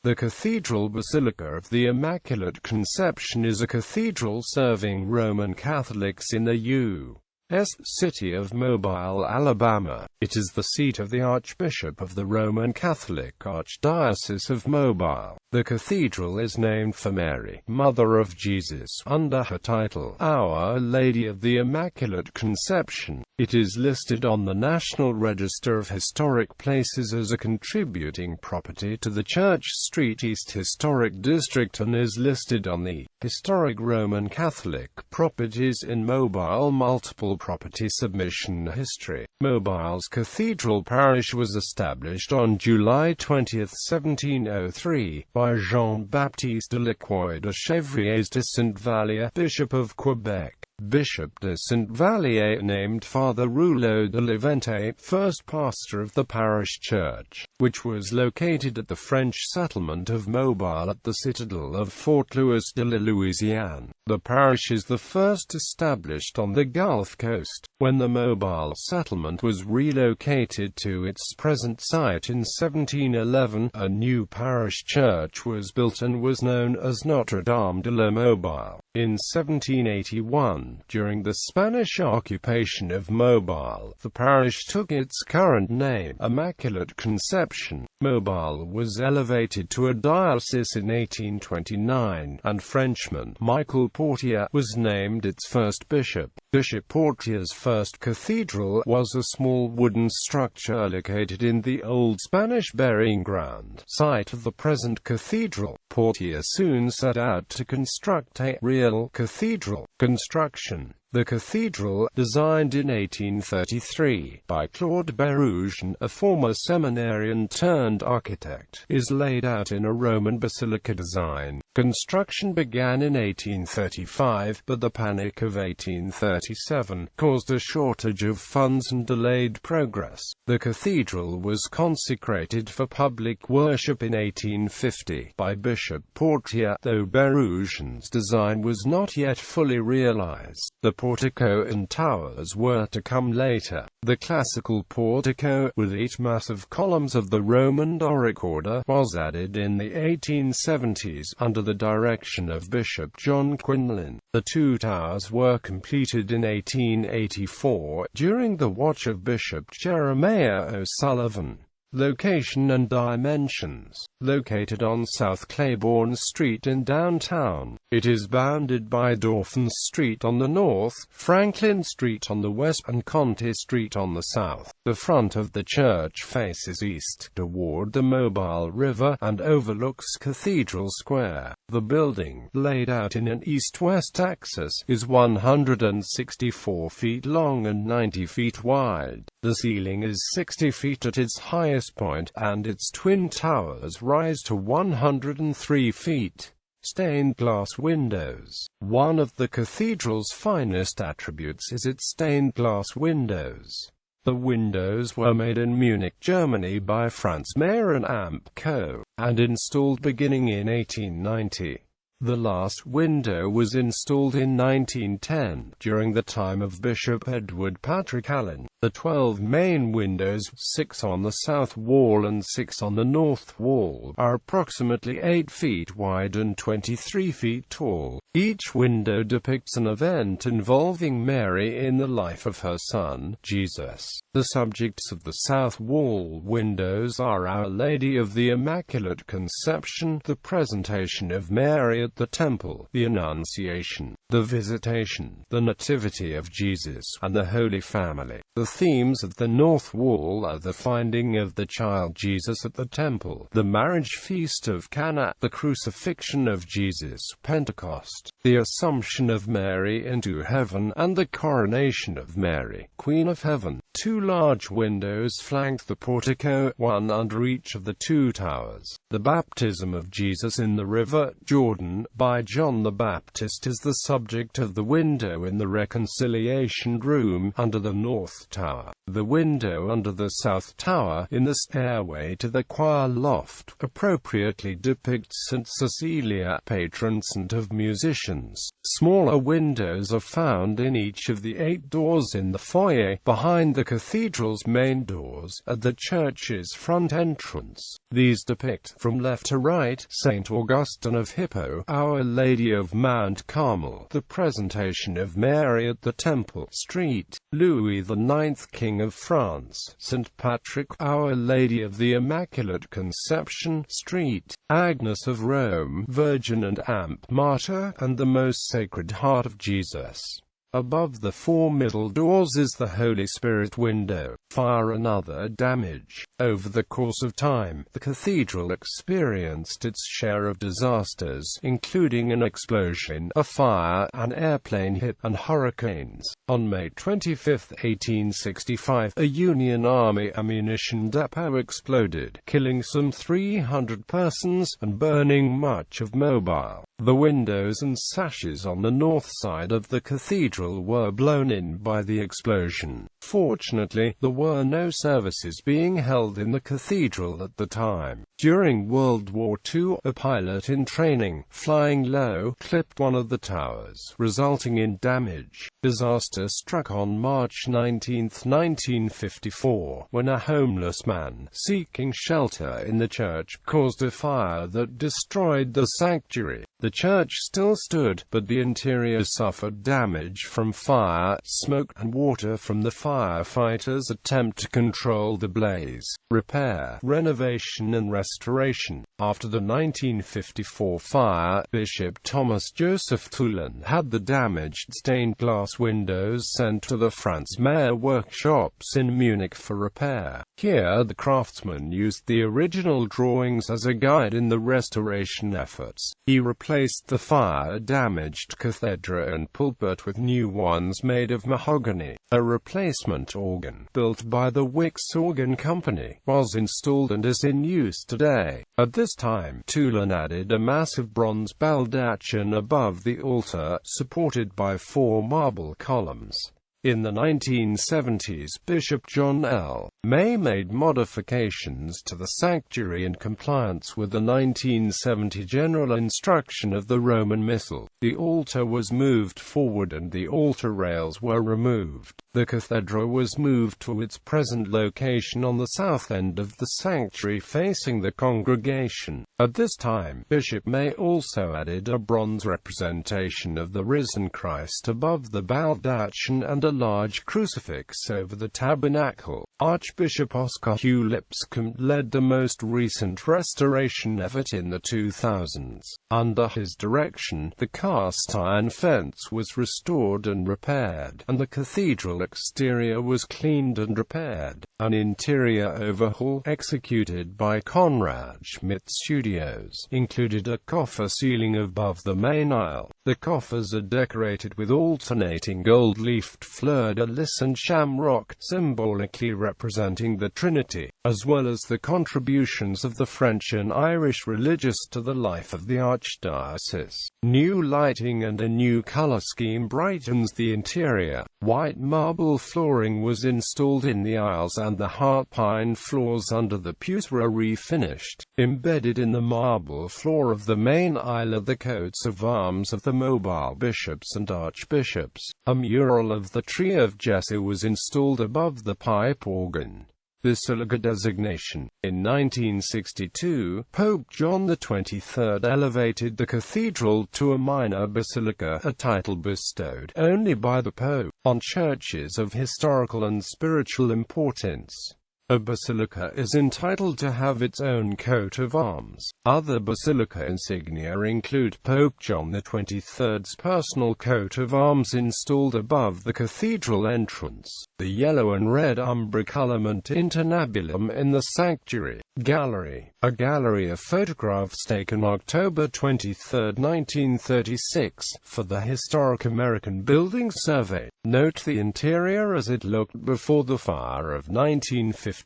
The Cathedral Basilica of the Immaculate Conception is a cathedral serving Roman Catholics in the U.S.city of Mobile, Alabama. It is the seat of the Archbishop of the Roman Catholic Archdiocese of Mobile. The cathedral is named for Mary, Mother of Jesus, under her title, Our Lady of the Immaculate Conception. It is listed on the National Register of Historic Places as a contributing property to the Church Street East Historic District and is listed on the Historic Roman Catholic Properties in Mobile Multiple Property Submission History. Mobile's Cathedral Parish was established on July 20, 1703, by Jean-Baptiste Lecroix de Chevriers de Saint-Vallier, Bishop of Quebec. Bishop de Saint-Vallier named Father Rouleau de Levente first pastor of the parish church, which was located at the French settlement of Mobile at the citadel of Fort Louis de la Louisiane. The parish is the first established on the Gulf Coast. When the Mobile settlement was relocated to its present site in 1711, a new parish church was built and was known as Notre Dame de la Mobile. In 1781, during the Spanish occupation of Mobile, the parish took its current name, Immaculate Conception. Mobile was elevated to a diocese in 1829, and Frenchman Michael Portier was named its first bishop. Bishop Portier's first cathedral was a small wooden structure located in the old Spanish burying ground, site of the present cathedral. Portier soon set out to construct a real cathedral. Construction. The cathedral, designed in 1833 by Claude Bérugen, a former seminarian turned architect, is laid out in a Roman basilica design. Construction began in 1835, but the Panic of 1837 caused a shortage of funds and delayed progress. The cathedral was consecrated for public worship in 1850 by Bishop Portier, though Bérugen's design was not yet fully realized. The portico and towers were to come later. The classical portico, with 8 massive columns of the Roman Doric order, was added in the 1870s under the direction of Bishop John Quinlan. The 2 towers were completed in 1884, during the watch of Bishop Jeremiah O'Sullivan. Location and dimensions. Located on South Claiborne Street in downtown, it is bounded by Dauphin Street on the north, Franklin Street on the west, and Conte Street on the south. The front of the church faces east, toward the Mobile River, and overlooks Cathedral Square. The building, laid out in an east-west axis, is 164 feet long and 90 feet wide. The ceiling is 60 feet at its highest point, and its twin towers rise to 103 feet. Stained glass windows. One of the cathedral's finest attributes is its stained glass windows. The windows were made in Munich, Germany by Franz Mayer and Amp Co., and installed beginning in 1890. The last window was installed in 1910, during the time of Bishop Edward Patrick Allen. The 12 main windows, 6 on the south wall and 6 on the north wall, are approximately 8 feet wide and 23 feet tall. Each window depicts an event involving Mary in the life of her son, Jesus. The subjects of the south wall windows are Our Lady of the Immaculate Conception, the presentation of Mary at the Temple, the Annunciation, the Visitation, the Nativity of Jesus, and the Holy Family. The themes of the north wall are the finding of the child Jesus at the Temple, the marriage feast of Cana, the crucifixion of Jesus, Pentecost, the Assumption of Mary into heaven, and the coronation of Mary, Queen of Heaven. 2 large windows flank the portico, one under each of the 2 towers. The baptism of Jesus in the River Jordan by John the Baptist is the subject of the window in the Reconciliation Room under the north tower. The window under the south tower, in the stairway to the choir loft, appropriately depicts St. Cecilia, patron saint of musicians. additions. Smaller windows are found in each of the 8 doors in the foyer, behind the cathedral's main doors, at the church's front entrance. These depict, from left to right, St. Augustine of Hippo, Our Lady of Mount Carmel, the Presentation of Mary at the Temple Street, Louis IX, King of France, St. Patrick, Our Lady of the Immaculate Conception Street, Agnes of Rome, Virgin and Amp Martyr, and the Most Sacred Heart of Jesus. Above the 4 middle doors is the Holy Spirit window. Fire and other damage. Over the course of time, the cathedral experienced its share of disasters, including an explosion, a fire, an airplane hit, and hurricanes. On May 25, 1865, a Union Army ammunition depot exploded, killing some 300 persons, and burning much of Mobile. The windows and sashes on the north side of the cathedral were blown in by the explosion. Fortunately, there were no services being held in the cathedral at the time. During World War II, a pilot in training, flying low, clipped one of the towers, resulting in damage. Disaster struck on March 19, 1954, when a homeless man, seeking shelter in the church, caused a fire that destroyed the sanctuary. The church still stood, but the interior suffered damage from fire, smoke, and water from the firefighters' attempt to control the blaze. Repair, renovation and restoration. After the 1954 fire, Bishop Thomas Joseph Tulin had the damaged stained glass windows sent to the Franz Mayer workshops in Munich for repair. Here the craftsman used the original drawings as a guide in the restoration efforts. He replaced the fire-damaged cathedra and pulpit with new ones made of mahogany. A replacement organ, built by the Wicks Organ Company, was installed and is in use today. At this time, Tulin added a massive bronze baldachin above the altar, supported by 4 marble columns. In the 1970s, Bishop John L. May made modifications to the sanctuary in compliance with the 1970 General Instruction of the Roman Missal. The altar was moved forward and the altar rails were removed. The cathedra was moved to its present location on the south end of the sanctuary facing the congregation. At this time, Bishop May also added a bronze representation of the risen Christ above the baldachin and a large crucifix over the tabernacle. Archbishop Oscar Hugh Lipscomb led the most recent restoration effort in the 2000s. Under his direction, the cast iron fence was restored and repaired, and the cathedral exterior was cleaned and repaired. An interior overhaul, executed by Conrad Schmidt Studios, included a coffer ceiling above the main aisle. The coffers are decorated with alternating gold-leafed fleur-de-lis and shamrock, symbolically representing the Trinity, as well as the contributions of the French and Irish religious to the life of the Archdiocese. New lighting and a new color scheme brightens the interior. White marble flooring was installed in the aisles and the heart pine floors under the pews were refinished. Embedded in the marble floor of the main aisle are the coats of arms of the Mobile bishops and archbishops. A mural of the Tree of Jesse was installed above the pipe organ. Basilica designation. In 1962, Pope John XXIII elevated the cathedral to a minor basilica, a title bestowed only by the Pope on churches of historical and spiritual importance. A basilica is entitled to have its own coat of arms. Other basilica insignia include Pope John XXIII's personal coat of arms installed above the cathedral entrance, the yellow and red umbriculament intonabulum in the sanctuary gallery, a gallery of photographs taken October 23, 1936, for the Historic American Building Survey. Note the interior as it looked before the fire of 1954.